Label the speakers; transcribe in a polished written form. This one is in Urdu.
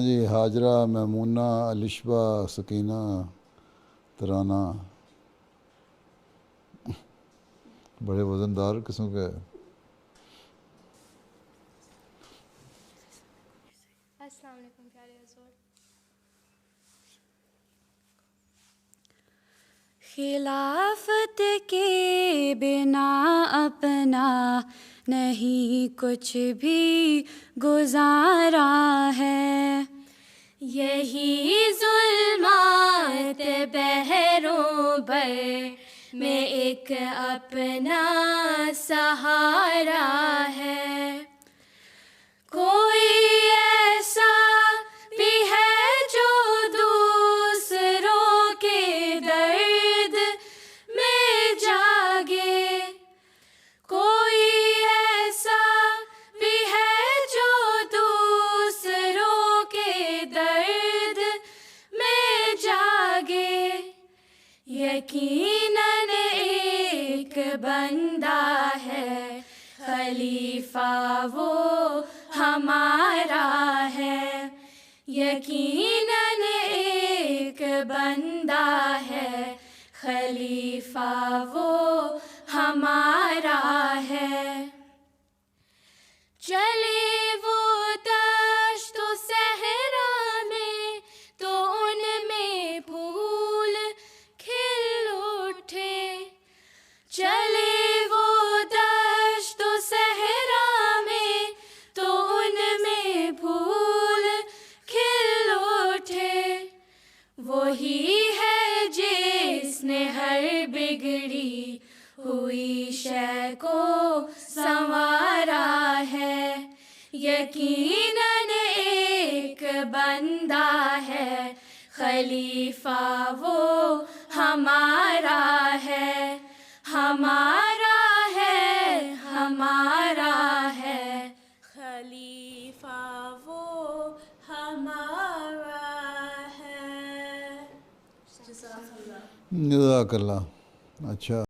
Speaker 1: جی، ہاجرہ، میمونہ، الشبہ، سکینہ، ترانہ، بڑے وزندار قسم کے.
Speaker 2: السلام علیکم پیارے حضور. خلافت کے بنا اپنا نہیں کچھ بھی گزارا ہے، یہی ظلمات بحروں بر میں ایک اپنا سہارا ہے. کوئی ایسا بھی ہے جو دوسروں کے درد میں جاگے، کوئی ایسا بھی ہے جو دوسروں کے درد میں جاگے. یقیناً ایک بندہ ہے خلیفہ وہ ہمارا ہے، یقیناً ایک بندہ ہے خلیفہ وہ ہمارا ہے. چلے وہ دشت و صحرا میں تو ان میں پھول کھل اٹھے، چلے وہ دشت و صحرا میں تو ان میں پھول کھل اٹھے. وہی ہے جس نے ہر بگڑی ہوئی شے کو سنوارا ہے، یقیناً ایک بندہ ہے خلیفہ وہ ہمارا ہے، ہمارا ہے، ہمارا ہے خلیفہ وہ ہمارا ہے.
Speaker 1: جزاک اللہ. اچھا.